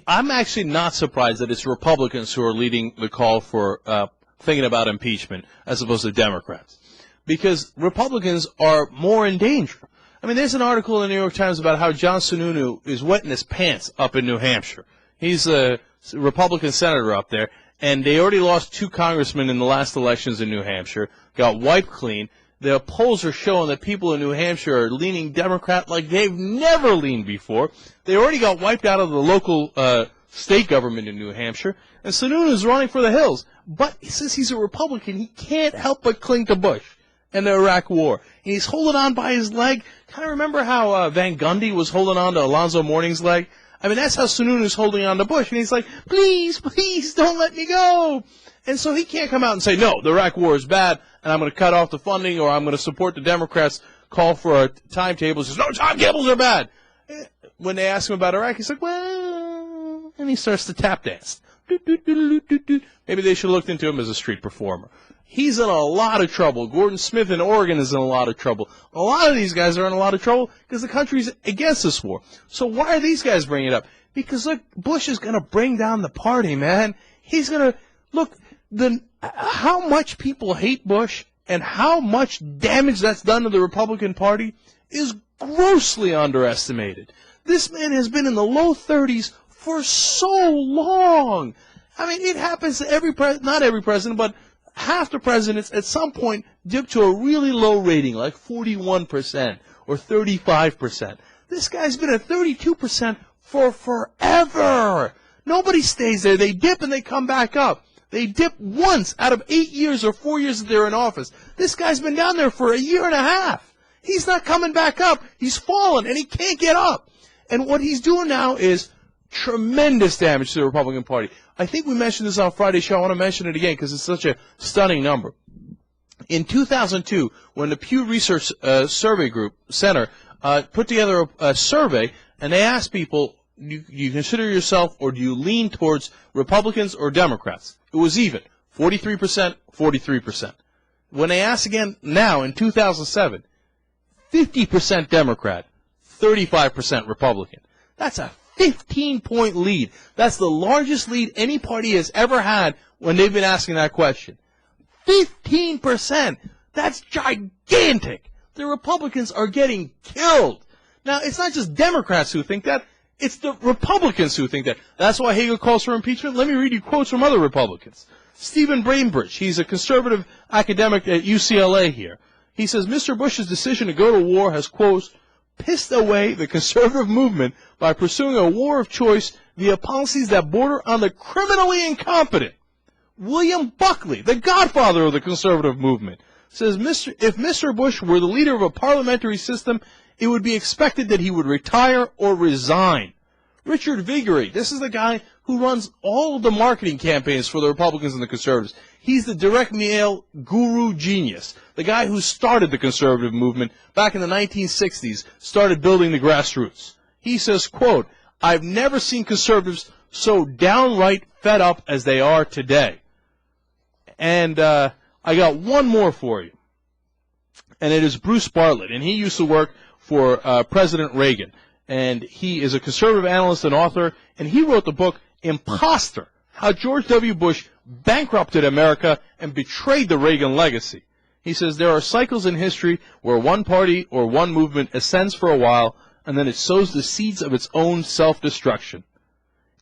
I'm actually not surprised that it's Republicans who are leading the call for thinking about impeachment as opposed to Democrats, because Republicans are more in danger. I mean, there's an article in the New York Times about how John Sununu is wetting his pants up in New Hampshire. He's a Republican senator up there, and they already lost 2 congressmen in the last elections in New Hampshire, got wiped clean. The polls are showing that people in New Hampshire are leaning Democrat like they've never leaned before. They already got wiped out of the local state government in New Hampshire, and Sununu is running for the hills. But since he's a Republican, he can't help but cling to Bush and the Iraq War. And he's holding on by his leg. Kind of remember how Van Gundy was holding on to Alonzo Mourning's leg? I mean, that's how Sununu's holding on to Bush. And he's like, please, please, don't let me go. And so he can't come out and say, no, the Iraq War is bad, and I'm going to cut off the funding, or I'm going to support the Democrats' call for a timetable. He says, no, timetables are bad. When they ask him about Iraq, he's like, well, and he starts to tap dance. Maybe they should have looked into him as a street performer. He's in a lot of trouble. Gordon Smith in Oregon is in a lot of trouble. A lot of these guys are in a lot of trouble because the country's against this war. So why are these guys bringing it up? Because, look, Bush is going to bring down the party, man. He's going to, look, how much people hate Bush and how much damage that's done to the Republican Party is grossly underestimated. This man has been in the low 30s for so long. I mean, it happens to every president, not every president, but half the presidents at some point dip to a really low rating, like 41% or 35%. This guy's been at 32% for forever. Nobody stays there. They dip and they come back up. They dip once out of 8 years or 4 years that they're in office. This guy's been down there for a year and a half. He's not coming back up. He's fallen, and he can't get up. And what he's doing now is tremendous damage to the Republican Party. I think we mentioned this on Friday's show. I want to mention it again because it's such a stunning number. In 2002, when the Pew Research Survey Group Center put together a survey, and they asked people, do you consider yourself or do you lean towards Republicans or Democrats? It was even, 43%, 43%. When they asked again now in 2007, 50% Democrat, 35% Republican. That's a 15-point lead. That's the largest lead any party has ever had when they've been asking that question. 15%. That's gigantic. The Republicans are getting killed. Now, it's not just Democrats who think that. It's the Republicans who think that. That's why Hagel calls for impeachment. Let me read you quotes from other Republicans. Stephen Bainbridge, he's a conservative academic at UCLA here. He says, Mr. Bush's decision to go to war has, quote, pissed away the conservative movement by pursuing a war of choice via policies that border on the criminally incompetent. William Buckley, the godfather of the conservative movement, says, if Mr. Bush were the leader of a parliamentary system, it would be expected that he would retire or resign. Richard Viguerie, this is the guy who runs all of the marketing campaigns for the Republicans and the conservatives. He's the direct mail guru genius, the guy who started the conservative movement back in the 1960s, started building the grassroots. He says, quote, I've never seen conservatives so downright fed up as they are today. And I got one more for you, and it is Bruce Bartlett, and he used to work for President Reagan, and he is a conservative analyst and author, and he wrote the book Imposter, How George W. Bush Bankrupted America and Betrayed the Reagan Legacy. He says there are cycles in history where one party or one movement ascends for a while, and then it sows the seeds of its own self-destruction.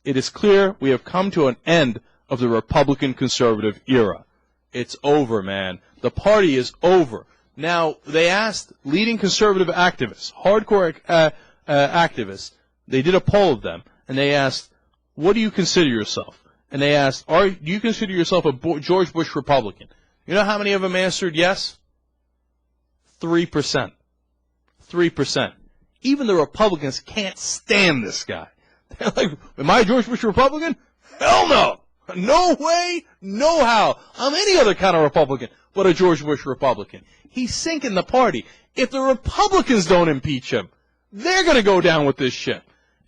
It is clear we have come to an end of the Republican conservative era. It's over, man. The party is over. Now, they asked leading conservative activists, hardcore activists, they did a poll of them, and they asked, what do you consider yourself? And they asked, do you consider yourself a George Bush Republican? You know how many of them answered yes? 3%. 3%. Even the Republicans can't stand this guy. They're like, am I a George Bush Republican? Hell no! No way, no how. I'm any other kind of Republican but a George Bush Republican. He's sinking the party. If the Republicans don't impeach him, they're going to go down with this ship.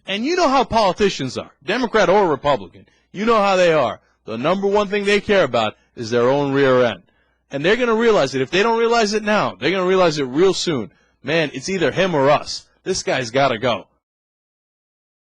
And you know how politicians are, Democrat or Republican. You know how they are. The number one thing they care about is their own rear end. And they're going to realize it. If they don't realize it now, they're going to realize it real soon. Man, it's either him or us. This guy's got to go.